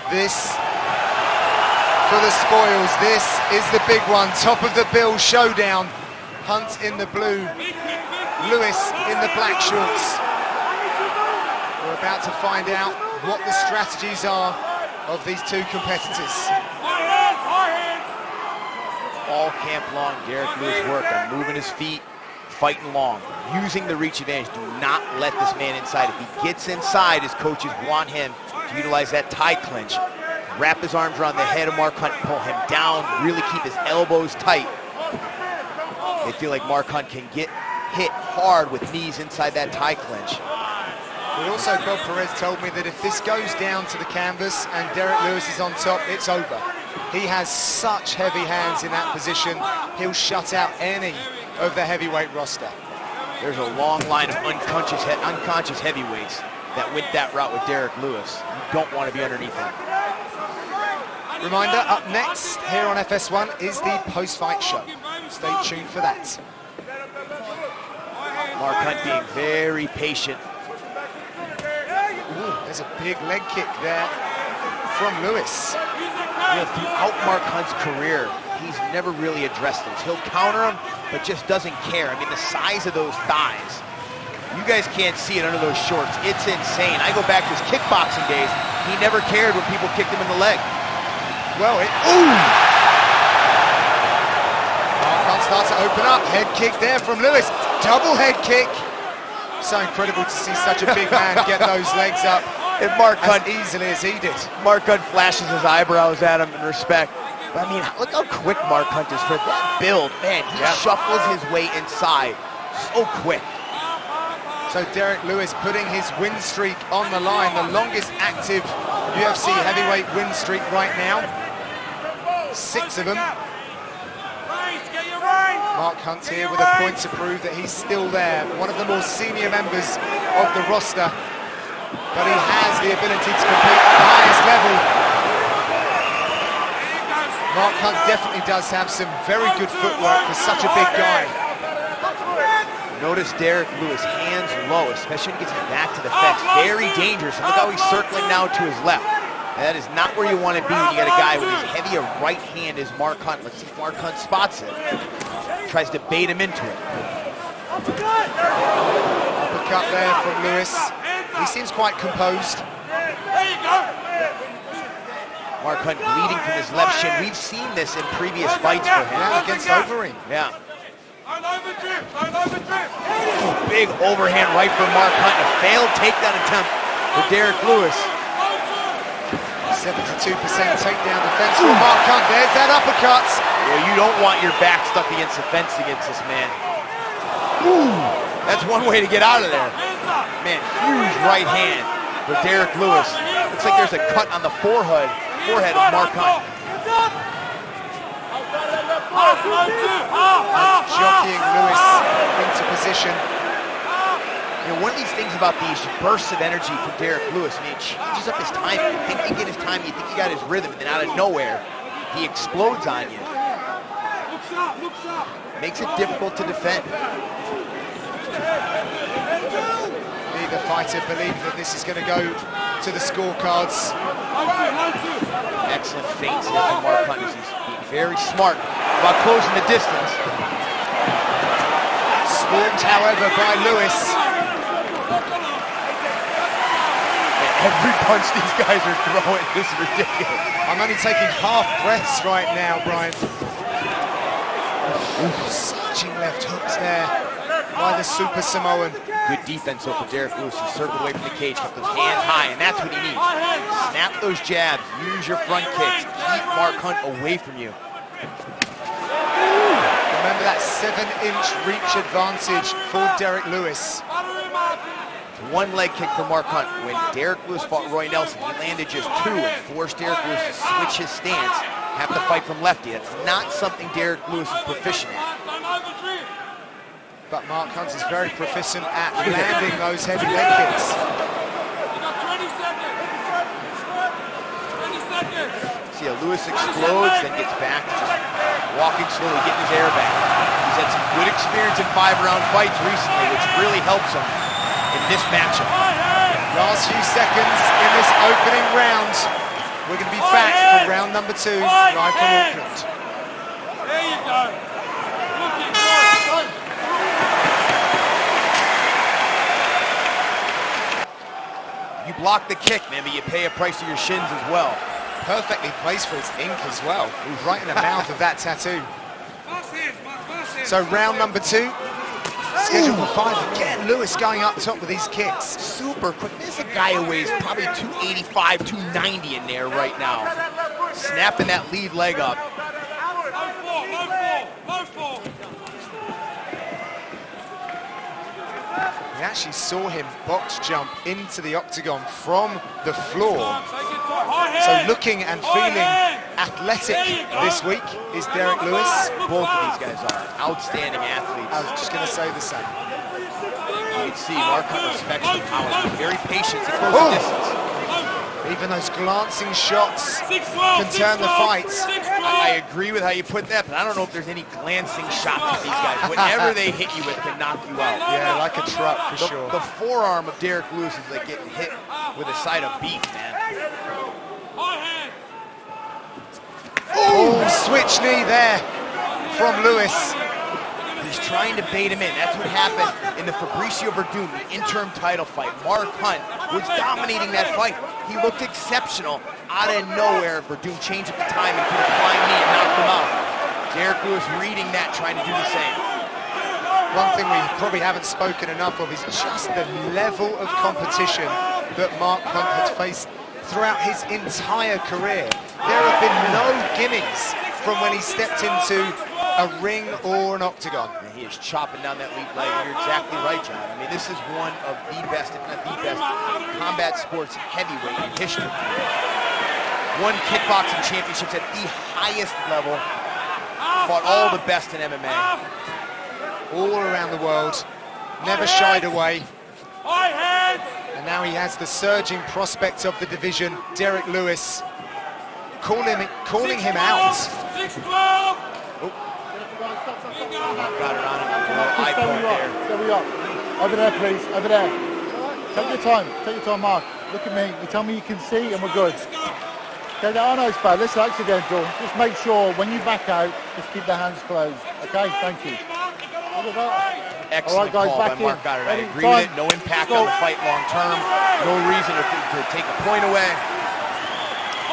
This for the spoils. This is the big one. Top of the bill showdown. Hunt in the blue, Lewis in the black shorts. We're about to find out what the strategies are of these two competitors. All camp long, Derek Lewis worked on moving his feet, fighting long, using the reach advantage. Do not let this man inside. If he gets inside, his coaches want him to utilize that tie clinch, wrap his arms around the head of Mark Hunt, pull him down, really keep his elbows tight. They feel like Mark Hunt can get hit hard with knees inside that tie clinch. But also, Bob Perez told me that if this goes down to the canvas and Derek Lewis is on top, it's over. He has such heavy hands in that position, he'll shut out any of the heavyweight roster. There's a long line of unconscious heavyweights that went that route with Derek Lewis. You don't want to be underneath him. Reminder, up next here on FS1 is the post-fight show. Stay tuned for that. Mark Hunt being very patient. Ooh, there's a big leg kick there from Lewis. You know, throughout Mark Hunt's career, he's never really addressed those. He'll counter them, but just doesn't care. I mean, the size of those thighs. You guys can't see it under those shorts. It's insane. I go back to his kickboxing days. He never cared when people kicked him in the leg. Well, ooh! Mark Hunt starts to open up. Head kick there from Lewis. Double head kick. So incredible to see such a big man get those legs up If Mark Hunt as easily as he did. Mark Hunt flashes his eyebrows at him in respect. But I mean, look how quick Mark Hunt is for that build. Man, he shuffles his way inside so quick. So Derek Lewis putting his win streak on the line, the longest active UFC heavyweight win streak right now. 6 of them. Mark Hunt here with a point to prove that he's still there. One of the more senior members of the roster. But he has the ability to compete at the highest level. Mark Hunt definitely does have some very good footwork for such a big guy. Notice Derek Lewis, hands low, especially when he gets his back to the fence. Very dangerous. And look how he's circling now to his left. And that is not where you want to be when you got a guy with as heavy a right hand as Mark Hunt. Let's see if Mark Hunt spots it. Tries to bait him into it. Uppercut there from Lewis. He seems quite composed. Mark Hunt bleeding from his left shin. We've seen this in previous fights for him. Yeah, against Overeem. Yeah. Big overhand right from Mark Hunt. A failed takedown attempt for Derek Lewis. 72% takedown defense for Mark Hunt. There's that uppercut. Well, you don't want your back stuck against the fence against this man. Ooh, that's one way to get out of there. Man, huge right hand for Derek Lewis. Looks like there's a cut on the forehead of Mark Hunt. Jockeying Lewis into position. You know, one of these things about these bursts of energy from Derek Lewis, I mean, it changes up his timing. You think you get his time, you think you got his rhythm, and then out of nowhere, he explodes on you. Makes it difficult to defend. Neither fighter believe that this is going to go to the scorecards. Excellent feints here from Mark Hunt. He's being very smart about closing the distance. Swarmed, however, by Lewis. Every punch these guys are throwing, this is ridiculous. I'm only taking half breaths right now, Brian. Surging left hooks there by the Super Samoan. Good defense though for Derek Lewis. He circled away from the cage, kept those hands high, and that's what he needs. Snap those jabs, use your front kicks, keep Mark Hunt away from you. Remember that 7-inch reach advantage for Derek Lewis. One leg kick for Mark Hunt. When Derek Lewis fought Roy Nelson, he landed just 2 and forced Derek Lewis to switch his stance, have to fight from lefty. That's not something Derek Lewis is proficient at. But Mark Hunt is very proficient at landing those heavy leg kicks. See how Lewis explodes, then gets back, just walking slowly, getting his air back. He's had some good experience in 5-round fights recently, which really helps him in this matchup. Last few seconds in the nice opening round. We're going to be back for round number 2, live from Auckland. There you go. Looking good. You block the kick, man, but you pay a price to your shins as well. Perfectly placed for his ink as well. He's right in the mouth of that tattoo. So round number 2, scheduled for 5. Again, Lewis going up top with these kicks. Super quick. This is a guy who weighs probably 285, 290 in there right now. Snapping that lead leg up. Low four. We actually saw him box jump into the octagon from the floor. So looking and feeling athletic this week is Derek Lewis. Both of these guys are outstanding athletes. I was just going to say the same. You can see Mark Hunt respects the power. Very patient to close the distance. Even those glancing shots can turn the fight. I agree with how you put that, but I don't know if there's any glancing shots with these guys. Whatever they hit you with can knock you out. Yeah, like a truck for sure. The forearm of Derek Lewis is like getting hit with a side of beef, man. Oh, switch knee there from Lewis. He's trying to bait him in. That's what happened in the Fabricio Verdum, the interim title fight. Mark Hunt was dominating that fight. He looked exceptional. Out of nowhere, Verdum changed up the time and put a flying knee and knocked him out. Derek Lewis reading that, trying to do the same. One thing we probably haven't spoken enough of is just the level of competition that Mark Hunt has faced throughout his entire career. There have been no gimmicks from when he stepped into a ring or an octagon. And he is chopping down that lead leg, and you're exactly right, John. I mean, this is one of the best, if not the best, combat sports heavyweight in history. Won kickboxing championships at the highest level. Fought all the best in MMA. All around the world, never shied away. And now he has the surging prospect of the division, Derek Lewis, calling him out. Got it on him. Eye poke there. There we are. Over there, please. Over there. Take your time. Take your time, Mark. Look at me. You tell me you can see, and we're good. Okay, I know it's bad. This is accidental. Just make sure when you back out, just keep the hands closed. Okay, thank you. Excellent all right, guys, call back by Mark in. Goddard. I Ready, agree time. with it. No impact on the fight long term. No reason to take a point away.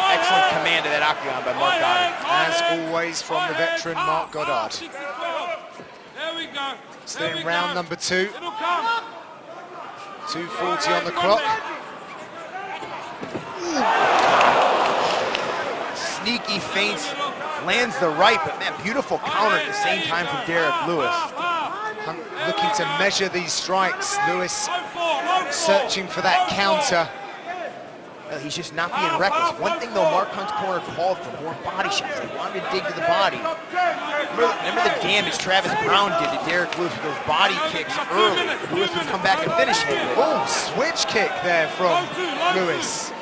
Excellent command of that octagon by Mark Goddard. As always from the veteran Mark Goddard. There we go. Still in round number 2. 2:40 on the clock. Sneaky feints, lands the right, but man, beautiful counter at the same time from Derek Lewis. Hunt looking to measure these strikes. Lewis searching for that counter. Well, he's just not being reckless. One thing though, Mark Hunt's corner called for more body shots. They wanted to dig to the body. Remember the damage Travis Brown did to Derek Lewis with those body kicks early. Lewis would come back and finish him. Oh, switch kick there from Lewis.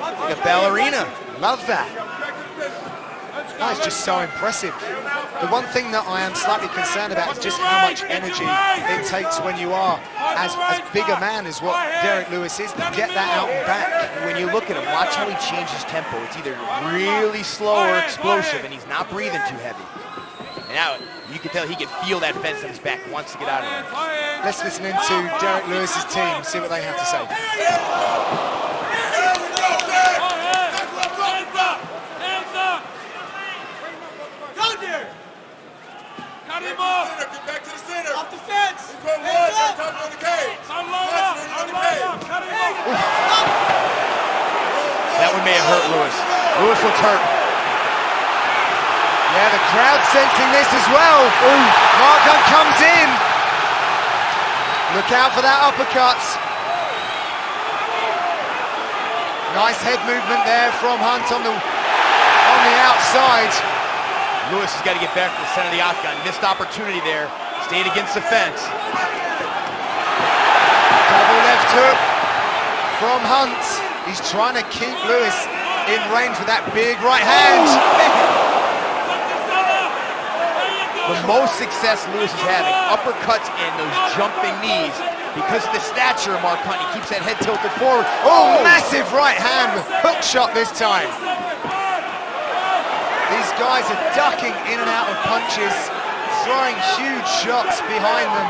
Like a ballerina. Love that. That's just so impressive. The one thing that I am slightly concerned about is just how much energy it takes when you are as big a man as what Derek Lewis is to get that out and back. When you look at him, watch how he changes tempo. It's either really slow or explosive, and he's not breathing too heavy. And now you can tell he can feel that fence on his back, wants to get out of there. Let's listen into Derek Lewis's team, see what they have to say. Cut him off! Get back to the center. Off the fence! He's going one. Got time on the cage. Unload up! Cut him off! That one may have hurt Lewis. Lewis looks hurt. Yeah, the crowd sensing this as well. Mark Hunt comes in. Look out for that uppercut. Nice head movement there from Hunt on the outside. Lewis has got to get back to the center of the octagon. Missed opportunity there. Stayed against the fence. Double left hook from Hunt. He's trying to keep Lewis in range with that big right hand. The most success Lewis is having, uppercuts and those jumping knees, Because of the stature of Mark Hunt, he keeps that head tilted forward. Oh, massive right hand hook shot this time. These guys are ducking in and out of punches, throwing huge shots behind them.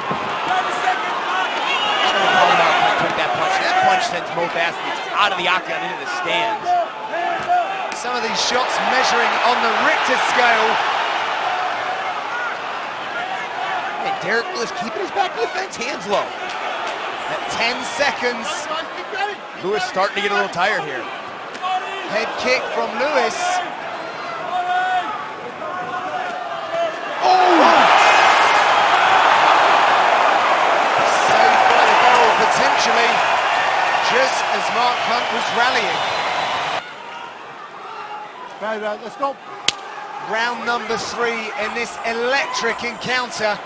I don't know how Mark Hunt took that punch. That punch sends both athletes out of the octagon into the stands. Some of these shots measuring on the Richter scale. And Derek Lewis keeping his back to the fence, hands low. At 10 seconds. Lewis starting to get a little tired here. Head kick from Lewis. Saved by the bell, potentially, just as Mark Hunt was rallying. Right, let's go. Round number 3 in this electric encounter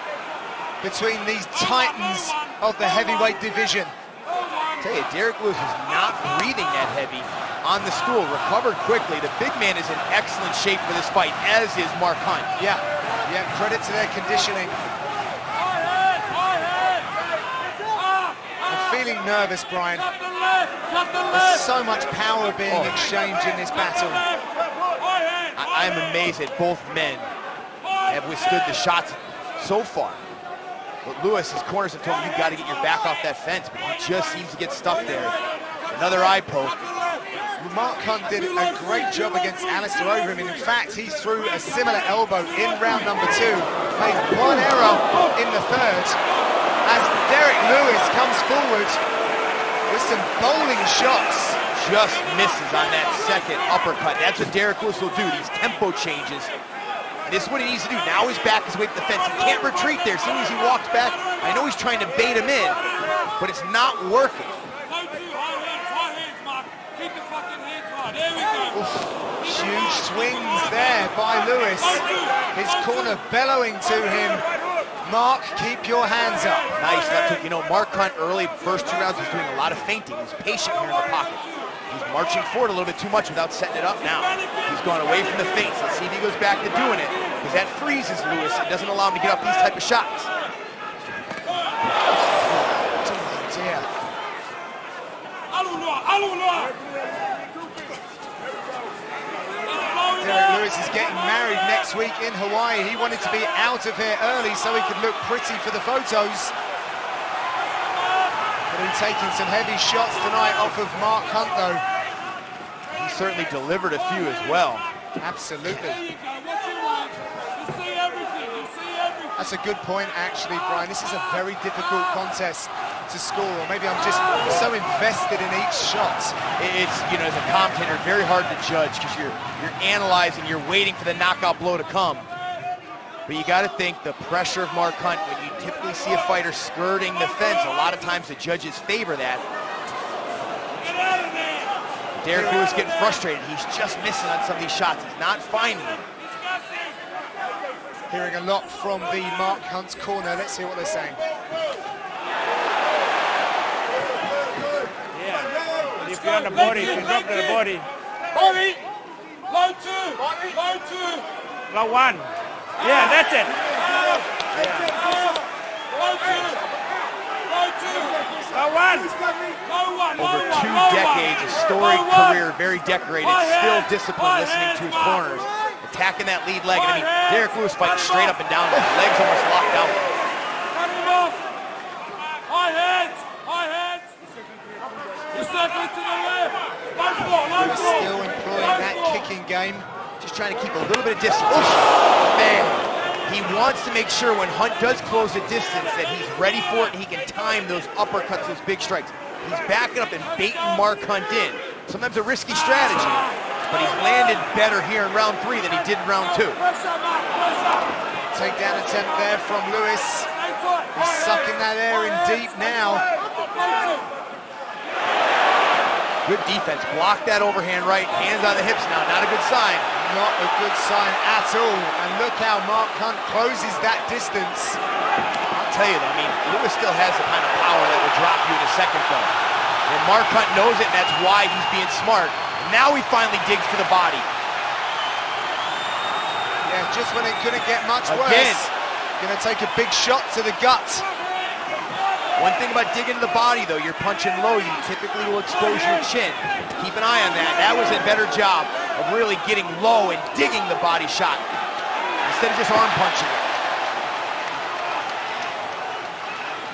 between these titans of the heavyweight division. I tell you, Derek Lewis is not breathing that heavy on the stool. Recovered quickly. The big man is in excellent shape for this fight, as is Mark Hunt. Yeah, credit to their conditioning. I'm feeling nervous, Brian. There's so much power being exchanged in this battle. I'm amazed that both men have withstood the shots so far. But Lewis, his corners have told him, you've got to get your back off that fence, but he just seems to get stuck there. Another eye poke. Mark Hunt did a great job against Alistair Overeem. In fact, he threw a similar elbow in round number 2. Made one error in the third. As Derek Lewis comes forward with some bowling shots. Just misses on that second uppercut. That's what Derek Lewis will do, these tempo changes. And this is what he needs to do. Now his back is away from the fence. He can't retreat there. As soon as he walks back, I know he's trying to bait him in, but it's not working. Huge swings there by Lewis. His corner bellowing to him. Mark, keep your hands up. Nice left hook. You know, Mark Hunt early, first 2 rounds, was doing a lot of feinting. He's patient here in the pocket. He's marching forward a little bit too much without setting it up now. He's gone away from the feints. Let's see if he goes back to doing it, because that freezes Lewis. It doesn't allow him to get up these type of shots. Dear. Derek Lewis is getting married next week in Hawaii. He wanted to be out of here early so he could look pretty for the photos. But he's taking some heavy shots tonight off of Mark Hunt, though. He certainly delivered a few as well. Absolutely. That's a good point, actually, Brian. This is a very difficult contest to score, or maybe I'm just so invested in each shot. It's, you know, as a commentator, very hard to judge because you're analyzing, you're waiting for the knockout blow to come. But you got to think the pressure of Mark Hunt, when you typically see a fighter skirting the fence, a lot of times the judges favor that. Derek Lewis getting frustrated. He's just missing on some of these shots. He's not finding them. Hearing a lot from the Mark Hunt's corner. Let's hear what they're saying. Yeah, if you're on the body, if you drop to the body. Body! Low 2! Low 2! Low 1. Yeah, that's it. Low 2! Low 2! Low 1. Low 1! Over 2 decades, a storied career, very decorated, still disciplined, listening to his corners, attacking that lead leg. And I mean, Derek Lewis fighting straight up and down, his legs almost locked out. Cut him off! High hands! High hands! You circle to the left! Low block! Low Lewis block! still employing that kicking game. Just trying to keep a little bit of distance. Man, he wants to make sure when Hunt does close the distance that he's ready for it and he can time those uppercuts, those big strikes. He's backing up and baiting Mark Hunt in. Sometimes a risky strategy, but he's landed better here in round 3 than he did in round 2. Takedown attempt there from Lewis. He's sucking that air in deep now. Good defense. Block that overhand right. Hands on the hips now. Not a good sign. Not a good sign at all. And look how Mark Hunt closes that distance. I'll tell you though, I mean, Lewis still has the kind of power that will drop you in a second though. And Mark Hunt knows it, and that's why he's being smart. Now he finally digs for the body. Yeah, just when it couldn't get much Again. worse. Gonna take a big shot to the gut. One thing about digging to the body, though, you're punching low, you typically will expose your chin. Keep an eye on that. That was a better job of really getting low and digging the body shot instead of just arm punching it.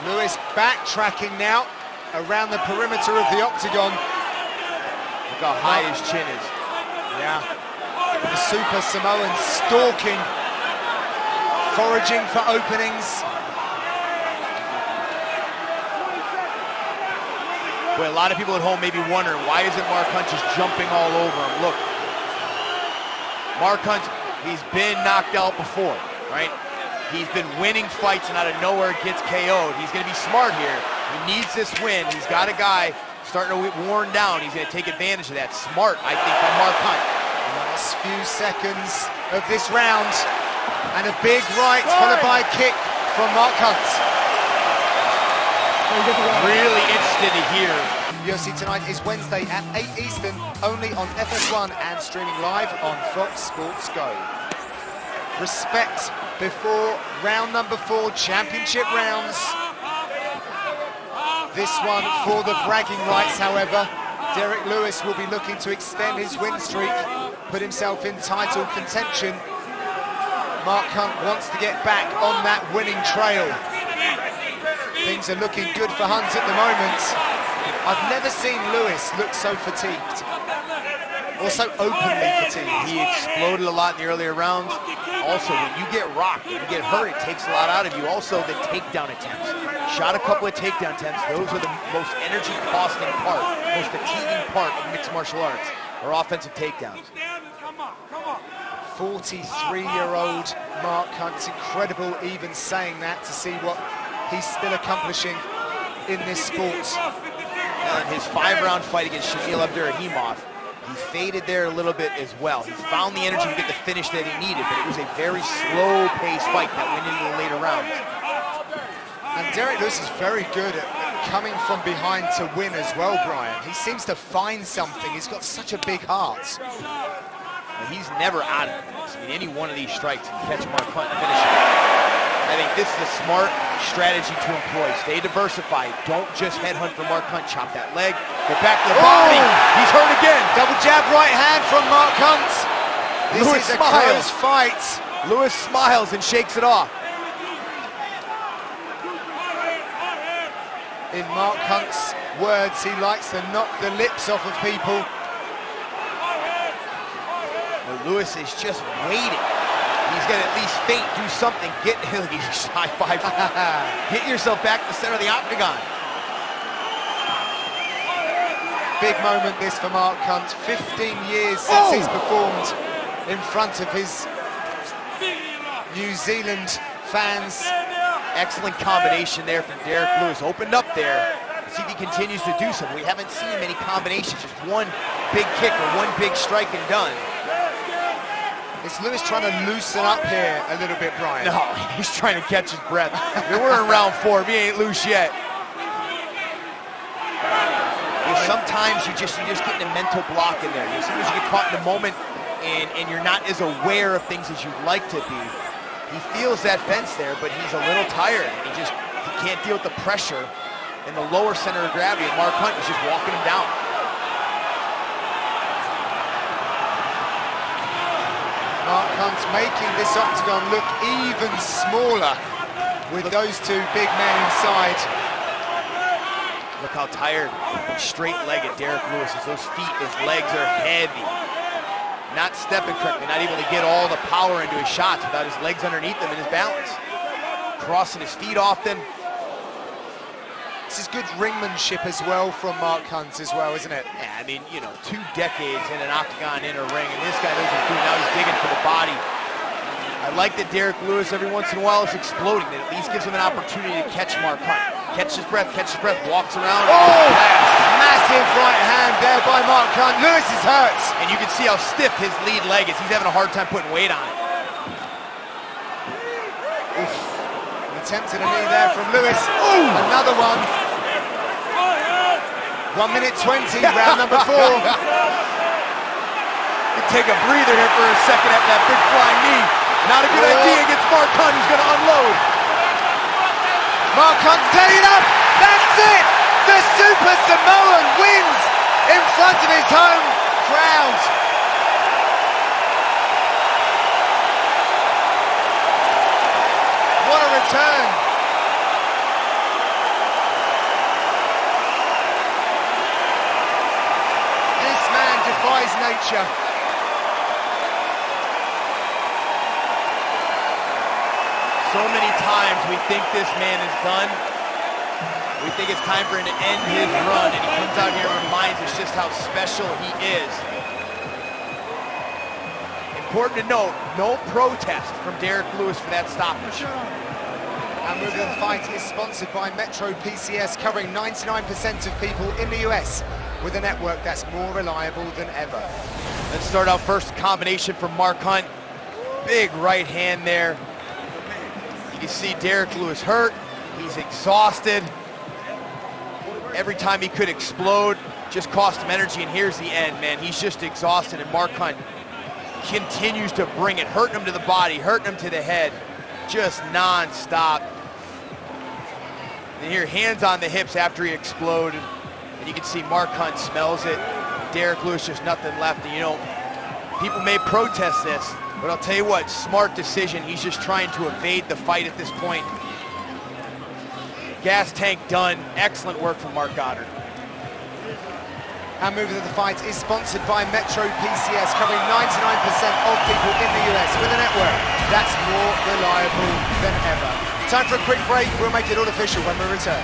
Lewis backtracking now around the perimeter of the octagon. Look how high his chin is. Yeah. The Super Samoan stalking, foraging for openings. Boy, a lot of people at home may be wondering, why isn't Mark Hunt just jumping all over him? Look, Mark Hunt, he's been knocked out before, right? He's been winning fights and out of nowhere gets KO'd. He's gonna be smart here. He needs this win. He's got a guy starting to get worn down. He's gonna take advantage of that. Smart, I think, by Mark Hunt. Last few seconds of this round. And a big right followed by a kick from Mark Hunt. Really interested to hear. UFC Tonight is Wednesday at 8 Eastern, only on FS1 and streaming live on Fox Sports Go. Respect before round number 4, championship rounds. This one for the bragging rights, however. Derek Lewis will be looking to extend his win streak, put himself in title contention. Mark Hunt wants to get back on that winning trail. Things are looking good for Hunt at the moment. I've never seen Lewis look so fatigued, or so openly fatigued. He exploded a lot in the earlier rounds. Also, when you get rocked, when you get hurt, it takes a lot out of you. Also, the takedown attempts. Shot a couple of takedown attempts. Those are the most energy-costing part, most fatiguing part of mixed martial arts, or offensive takedowns. 43-year-old Mark Hunt. It's incredible even saying that, to see what he's still accomplishing in this sport. And his 5-round fight against Shamil Abdurakhimov, he faded there a little bit as well. He found the energy to get the finish that he needed, but it was a very slow-paced fight that went into the later rounds. And Derek Lewis is very good at coming from behind to win as well, Brian. He seems to find something. He's got such a big heart. And he's never out of this. I mean, any one of these strikes can catch Mark Hunt and finish it. I think this is a smart strategy to employ. Stay diversified. Don't just headhunt for Mark Hunt. Chop that leg. Go back to the body. He's hurt again. Double jab right hand from Mark Hunt. This Lewis is a smiles. close fight. Lewis smiles and shakes it off. In Mark Hunt's words, he likes to knock the lips off of people. Well, Lewis is just waiting. He's got to at least feint, do something. He's just high-five. Get yourself back to the center of the octagon. Big moment this for Mark Hunt. 15 years since he's performed in front of his New Zealand fans. Excellent combination there from Derek Lewis. Opened up there. See if he continues to do so. We haven't seen many combinations. Just one big kick or one big strike and done. Is Lewis trying to loosen up here a little bit, Brian? No, he's trying to catch his breath. We're in round 4. He ain't loose yet. Sometimes you're just getting a mental block in there. Sometimes you get caught in the moment and you're not as aware of things as you'd like to be. He feels that fence there, but he's a little tired. He can't deal with the pressure in the lower center of gravity, and Mark Hunt is just walking him down. Mark Hunt's making this octagon look even smaller with those two big men inside. Look how tired, straight-legged Derek Lewis is. Those feet, his legs are heavy. Not stepping correctly, not able to get all the power into his shots without his legs underneath him and his balance. Crossing his feet often. This is good ringmanship as well from Mark Hunt as well, isn't it? Yeah, I mean, 2 decades in an octagon in a ring, and this guy knows what he's doing. Now he's digging for the body. I like that Derek Lewis every once in a while is exploding. That at least gives him an opportunity to catch Mark Hunt. Catch his breath, walks around. Oh! Massive right hand there by Mark Hunt. Lewis is hurt. And you can see how stiff his lead leg is. He's having a hard time putting weight on it. Oof. Attempted a knee there from Lewis. Ooh. Another one. 1 minute 20, round number 4. You take a breather here for a second after that big flying knee. Not a good idea against Mark Hunt, who's going to unload. Mark Hunt's getting up. That's it! The Super Samoan wins in front of his home crowd. What a return. This man defies nature. So many times we think this man is done. We think it's time for him to end his run, and he comes out here and reminds us just how special he is. Important to note, no protest from Derrick Lewis for that stoppage. And Moving the Fight is sponsored by Metro PCS, covering 99% of people in the US with a network that's more reliable than ever. Let's start out first, combination from Mark Hunt. Big right hand there. You can see Derrick Lewis hurt. He's exhausted. Every time he could explode, just cost him energy, and here's the end, man. He's just exhausted, and Mark Hunt continues to bring it, hurting him to the body, hurting him to the head, just non-stop. And here, hands on the hips after he exploded, and you can see Mark Hunt smells it. Derrick Lewis, just nothing left. And, you know, people may protest this, but I'll tell you what, smart decision. He's just trying to evade the fight at this point. Gas tank done. Excellent work from Mark Goddard. And Moving to the Fight is sponsored by Metro PCS, covering 99% of people in the US with a network that's more reliable than ever. Time for a quick break. We'll make it all official when we return.